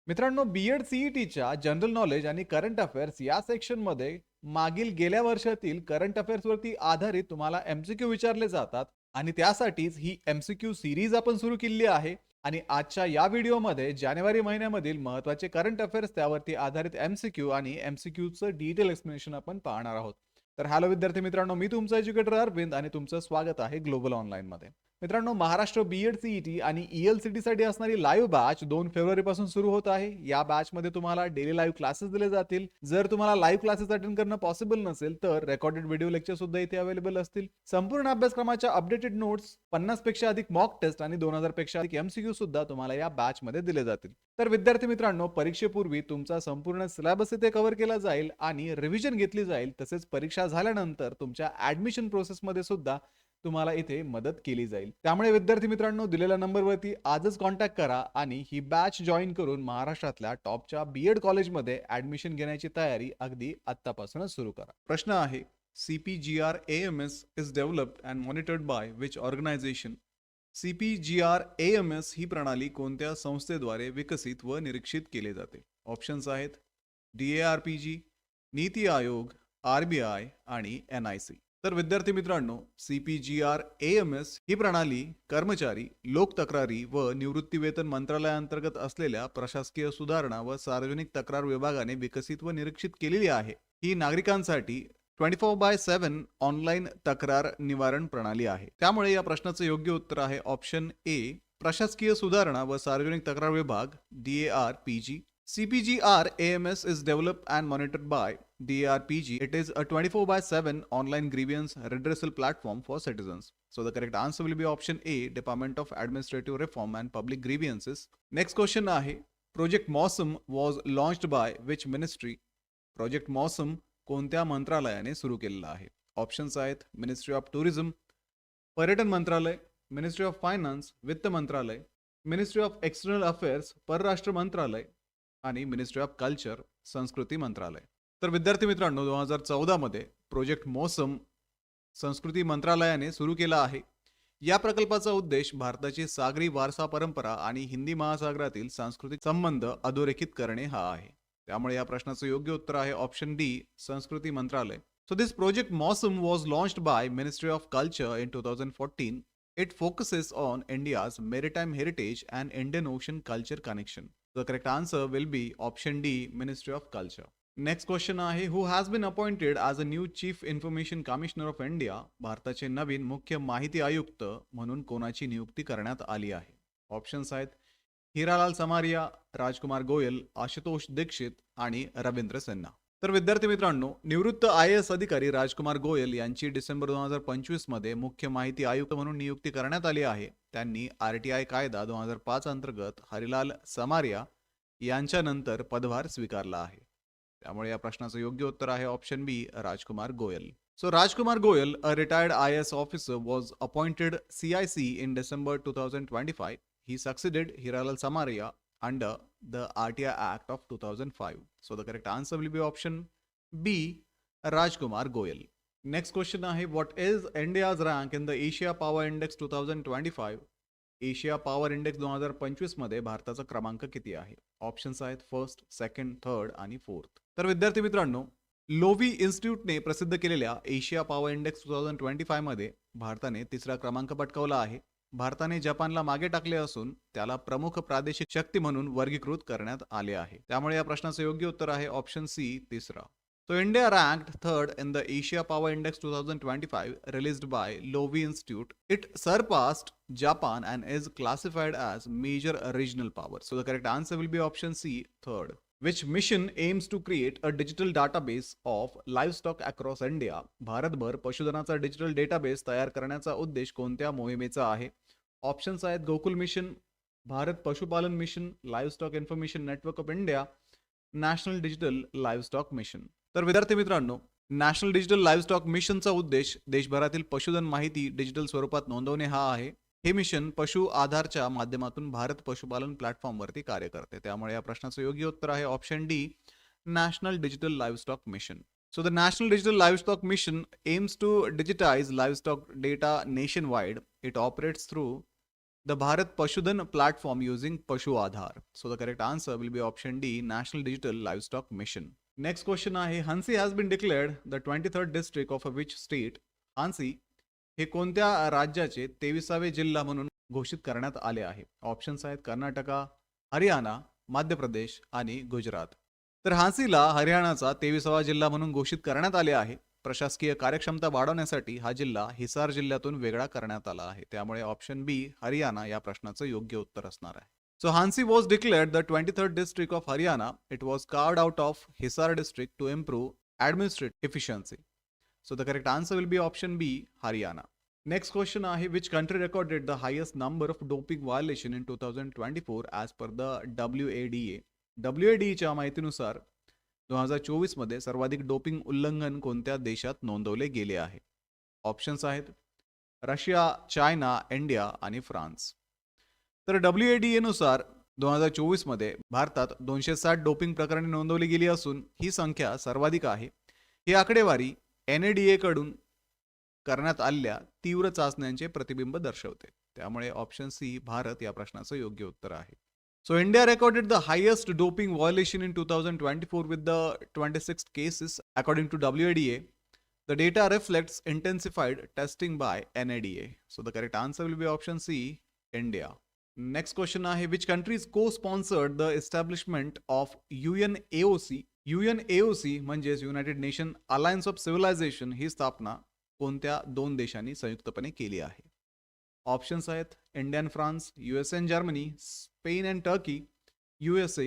मित्रांनो, B.Ed सी-ई-टीच्या general knowledge आणि current affairs या सेक्शनमध्ये मागील गेल्या वर्षातील करंट अफेअर्सवरती आधारित तुम्हाला एम-सी-क्यू विचारले जातात आणि त्यासाठीच ही एम-सी-क्यू सीरीज आपण सुरू केली आहे. आणि आजच्या या व्हिडिओमध्ये जानेवारी महिन्यामधील महत्त्वाचे करंट अफेअर्स त्यावरती आधारित एम-सी-क्यू आणि एम-सी-क्यूचं डिटेल एक्सप्लेनेशन आपण पाहणार आहोत. तर हॅलो विद्यार्थी मित्रांनो, मी तुमचा एज्युकेटर अरविंद आणि तुमचं स्वागत आहे ग्लोबल ऑनलाईनमध्ये. मित्रांनो, महाराष्ट्र बी-एड सी-ई-टी आणि ई-एल-सी-टीसाठी असणारी लाईव्ह बॅच 2 फेब्रुवारीपासून सुरू होत आहे. या बॅचमध्ये तुम्हाला डेली लाईव्ह क्लासेस दिले जातील. जर तुम्हाला लाईव्ह क्लासेस अटेंड करणं पॉसिबल नसेल, तर रेकॉर्डेड व्हिडिओ लेक्चर सुद्धा इथे अवेलेबल असतील. संपूर्ण अभ्यासक्रमाच्या अपडेटेड नोट्स, 50 पेक्षा अधिक मॉक टेस्ट आणि 2000 पेक्षा अधिक एम-सी-क्यू सुद्धा तुम्हाला या बॅचमध्ये दिले जातील. तर विद्यार्थी मित्रांनो, परीक्षेपूर्वी तुमचा संपूर्ण सिलेबस इथे कव्हर केला जाईल आणि रिव्हिजन घेतली जाईल. तसेच परीक्षा झाल्यानंतर तुमच्या ऍडमिशन प्रोसेसमध्ये सुद्धा तुम्हाला इथे मदत केली जाईल. त्यामुळे विद्यार्थी मित्रांनो, दिलेल्या नंबरवरती आजच कॉन्टॅक्ट करा आणि ही बॅच जॉईन करून महाराष्ट्रातल्या टॉपच्या बी-एड कॉलेजमध्ये ऍडमिशन घेण्याची तयारी अगदी आत्तापासूनच सुरू करा. प्रश्न आहे, CPGRAMS is developed and monitored by which organization? CPGRAMS ही प्रणाली कोणत्या संस्थेद्वारे विकसित व निरीक्षित केले जाते? ऑप्शन्स आहेत DARPG, नीती आयोग, RBI आणि NIC. तर विद्यार्थी मित्रांनो, CPGRAMS ही प्रणाली कर्मचारी, लोक तक्रारी व निवृत्ती वेतन मंत्रालयाअंतर्गत असलेल्या प्रशासकीय सुधारणा व सार्वजनिक तक्रार विभागाने विकसित व निरीक्षित केलेली आहे. ही नागरिकांसाठी 24/7 ऑनलाईन तक्रार निवारण प्रणाली आहे. त्यामुळे या प्रश्नाचं योग्य उत्तर आहे ऑप्शन ए, प्रशासकीय सुधारणा व सार्वजनिक तक्रार विभाग, DARPG. CPGRAMS is developed and monitored by DARPG. It is a 24/7 online grievance redressal platform for citizens. So the correct answer will be option A, Department of Administrative Reform and Public Grievances. Next question आहे, Project Mosam was launched by which ministry? Project Mosam कोणत्या मंत्रालयाने सुरू केलेला आहे? Options आहेत ministry of tourism, पर्यटन मंत्रालय, ministry of finance, वित्त मंत्रालय, मिनिस्ट्री ऑफ एक्सटर्नल अफेअर्स, परराष्ट्र मंत्रालय आणि मिनिस्ट्री ऑफ कल्चर, संस्कृती मंत्रालय. तर विद्यार्थी मित्रांनो, 2014 मध्ये प्रोजेक्ट मोसम संस्कृती मंत्रालयाने सुरू केला आहे. या प्रकल्पाचा उद्देश भारताची सागरी वारसा परंपरा आणि हिंदी महासागरातील सांस्कृतिक संबंध अधोरेखित करणे हा आहे. त्यामुळे या प्रश्नाचं योग्य उत्तर आहे ऑप्शन डी, संस्कृती मंत्रालय. So this project MOSM was launched by Ministry of Culture in 2014. It focuses on India's maritime heritage and Indian Ocean culture connection. The correct answer will be option D, Ministry of Culture. Next question आहे, who has been appointed as a new Chief Information Commissioner of India? भारताचे नवीन मुख्य माहिती आयुक्त म्हणून कोणाची नियुक्ती करण्यात आली आहे? ऑप्शन्स आहेत हिरालाल समारिया, राजकुमार गोयल, आशुतोष दीक्षित आणि रवींद्र सिन्हा. तर विद्यार्थी मित्रांनो, निवृत्त IAS अधिकारी राजकुमार गोयल यांची डिसेंबर 2025 मध्ये मुख्य माहिती आयुक्त म्हणून नियुक्ती करण्यात आली आहे. त्यांनी RTI कायदा 2005 अंतर्गत हरिलाल समारिया यांच्यानंतर पदभार स्वीकारला आहे. त्यामुळे या प्रश्नाचं योग्य उत्तर आहे option B, Rajkumar Goyal. So Rajkumar Goyal, a retired IAS officer, was appointed CIC in December 2025. He succeeded Hiralal Samaria under the RTI Act of 2005. So the correct answer will be option B, Rajkumar Goyal. Next question आहे, what is India's rank in the Asia Power Index 2025? Asia power index 2025 मध्ये भारताचा क्रमांक किती आहे? Options आहेत first, second, third आणि fourth. तर विद्यार्थी मित्रांनो, लोवी इन्स्टिट्यूटने प्रसिद्ध केलेल्या एशिया पॉवर इंडेक्स 2025 मध्ये भारताने तिसरा क्रमांक पटकावला आहे. भारताने जपानला मागे टाकले असून त्याला प्रमुख प्रादेशिक शक्ती म्हणून वर्गीकृत करण्यात आले आहे. त्यामुळे या प्रश्नाचं योग्य उत्तर आहे ऑप्शन सी, तिसरा. So India ranked third in the Asia Power Index 2025 released by Lowy Institute. It surpassed Japan and is classified as major regional power. So the correct answer will be option C, third. Which mission aims to create a digital database of livestock across India? भारतभर पशुधनाचा digital database तयार करण्याचा उद्देश कोणत्या मोहिमेचा आहे? Options आहेत Gokul mission, Bharat पशुपालन mission, livestock information network of India, national digital livestock mission. तर विद्यार्थी मित्रांनो, नॅशनल डिजिटल लाईव्हस्टॉक मिशनचा उद्देश देशभरातील पशुधन माहिती डिजिटल स्वरूपात नोंदवणे हा आहे. हे मिशन पशु आधारच्या माध्यमातून भारत पशुपालन प्लॅटफॉर्मवरती कार्य करते. त्यामुळे या प्रश्नाचं योग्य उत्तर आहे option D, national digital livestock mission. So the National Digital Livestock Mission aims to digitize livestock data nationwide. It operates through The Bharat Pashudan platform using Pashu Aadhar. So the correct answer will be option D, National Digital Livestock Mission. Next question आहे, Hansi has been declared the 23rd district of which state? Hansi हे कोणत्या राज्याचे 23वे जिल्हा म्हणून घोषित करण्यात आले आहे? ऑप्शन्स आहेत कर्नाटका, हरियाणा, मध्य प्रदेश आणि गुजरात. तर हांसीला हरियाणाचा 23वा जिल्हा म्हणून घोषित करण्यात आले आहे. प्रशासकीय कार्यक्षमता वाढवण्यासाठी हा जिल्हा हिसार जिल्ह्यातून वेगळा करण्यात आला आहे. त्यामुळे ऑप्शन बी हरियाणा या प्रश्नाचं योग्य उत्तर असणार आहे. So Hansi was declared the 23rd district of Haryana. It was carved out of Hisar district to improve administrative efficiency. So the correct answer will be option B, Haryana. Next question आहे, which country recorded the highest number of doping violation in 2024 as per the WADA? WADA च्या माहितीनुसार 2024 मध्ये सर्वाधिक doping उल्लंघन कोणत्या देशात नोंदवले गेले आहे? ऑप्शन्स आहेत रशिया, चायना, इंडिया आणि फ्रान्स. तर WADA नुसार 2024 मध्ये भारतात 260 डोपिंग प्रकरणे नोंदवली गेली असून ही संख्या सर्वाधिक आहे. ही आकडेवारी NADA कडून करण्यात आलेल्या तीव्र चाचण्यांचे प्रतिबिंब दर्शवते. त्यामुळे ऑप्शन सी भारत या प्रश्नाचं योग्य उत्तर आहे. So India recorded the highest doping violation in 2024 with the 26 cases according to WADA. The data reflects intensified testing by NADA. So the correct answer will be option C, India. Next question आहे, which countries co-sponsored the establishment of UNAOC? UNAOC म्हणजेच United Nation alliance of civilisation ही स्थापना कोणत्या दोन देशांनी संयुक्तपणे केली आहे? ऑप्शन्स आहेत India and France, USA and Germany, Spain and Turkey, USA,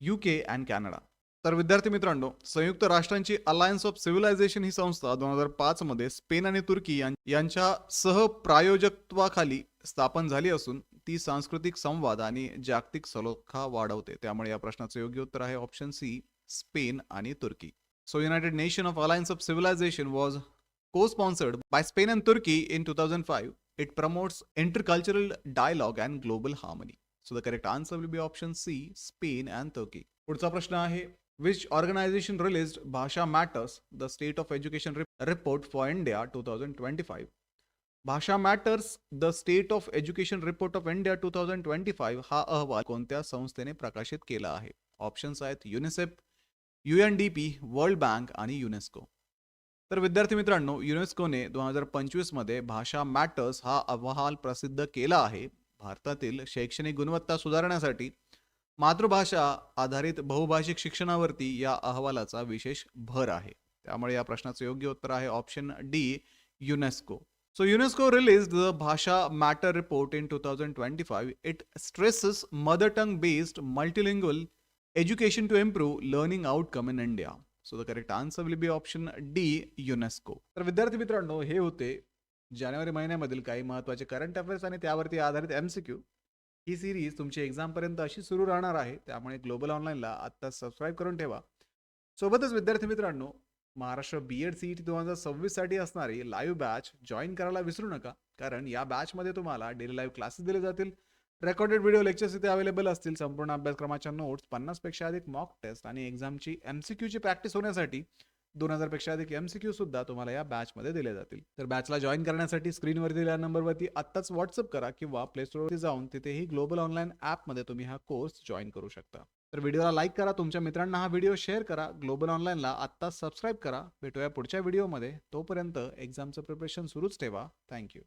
UK and Canada. तर विद्यार्थी मित्रांनो, संयुक्त राष्ट्रांची अलायन्स ऑफ सिव्हिलायझेशन ही संस्था 2005 मध्ये स्पेन आणि तुर्की यांच्या सहप्रायोजकत्वाखाली स्थापन झाली असून ती सांस्कृतिक संवाद आणि जागतिक सलोखा वाढवते. त्यामुळे या प्रश्नाचं योग्य उत्तर आहे ऑप्शन सी, स्पेन आणि तुर्की. So United Nation of alliance of civilisation was co-sponsored by Spain and Turkey in 2005. It promotes intercultural dialogue and global harmony. So the correct answer will be option C, Spain and Turkey. पुढचा प्रश्न आहे, which organization released Bhasha Matters, the State of Education Report for India 2025? भाषा matters the state of education report of India 2025 हा अहवाल कोणत्या संस्थेने प्रकाशित केला आहे? ऑप्शन्स आहेत युनिसेफ, UNDP, वर्ल्ड बँक आणि युनेस्को. तर विद्यार्थी मित्रांनो, युनेस्कोने 2025 मध्ये भाषा मॅटर्स हा अहवाल प्रसिद्ध केला आहे. भारतातील शैक्षणिक गुणवत्ता सुधारण्यासाठी मातृभाषा आधारित बहुभाषिक शिक्षणावरती या अहवालाचा विशेष भर आहे. त्यामुळे या प्रश्नाचं योग्य उत्तर आहे option D, UNESCO. So UNESCO released the Bhasha Matter report in 2025. It stresses mother tongue based multilingual education to improve learning outcome in India. So the correct answer will be option D, UNESCO. तर विद्यार्थी मित्रांनो, हे होते जानेवारी महिन्यामधील काही महत्त्वाचे current affairs आणि त्यावरती आधारित MCQ. ही सिरीज तुमची एक्झाम पर्यंत अशी सुरू राहणार आहे. त्यामुळे ग्लोबल ऑनलाईनला आता सबस्क्राईब करून ठेवा. सोबतच विद्यार्थी मित्रांनो, महाराष्ट्र BEd CET 2026 साठी असणारी लाईव्ह बॅच जॉईन करायला विसरू नका. कारण या बॅचमध्ये तुम्हाला डेली लाईव्ह क्लासेस दिले जातील, रेकॉर्डेड व्हिडिओ लेक्चर्स इथे अवेलेबल असतील, संपूर्ण अभ्यासक्रमाच्या नोट्स, 50 पेक्षा अधिक मॉक टेस्ट आणि एक्झामची MCQ ची प्रॅक्टिस होण्यासाठी 2000 पेक्षा अधिक MCQ सुद्धा तुम्हाला या बॅचमध्ये दिले जातील. तर बॅचला जॉईन करण्यासाठी स्क्रीनवर दिलेल्या नंबरवरती आत्ताच व्हॉट्सअप करा किंवा प्ले स्टोरवरती जाऊन तिथेही ग्लोबल ऑनलाईन ॲपमध्ये तुम्ही हा कोर्स जॉईन करू शकता. तर व्हिडिओला लाईक करा, तुमच्या मित्रांना हा व्हिडिओ शेअर करा, ग्लोबल ऑनलाईनला आत्ताच सबस्क्राईब करा. भेटूया पुढच्या व्हिडिओमध्ये. तोपर्यंत एक्झामचं प्रिपरेशन सुरूच ठेवा. थँक्यू.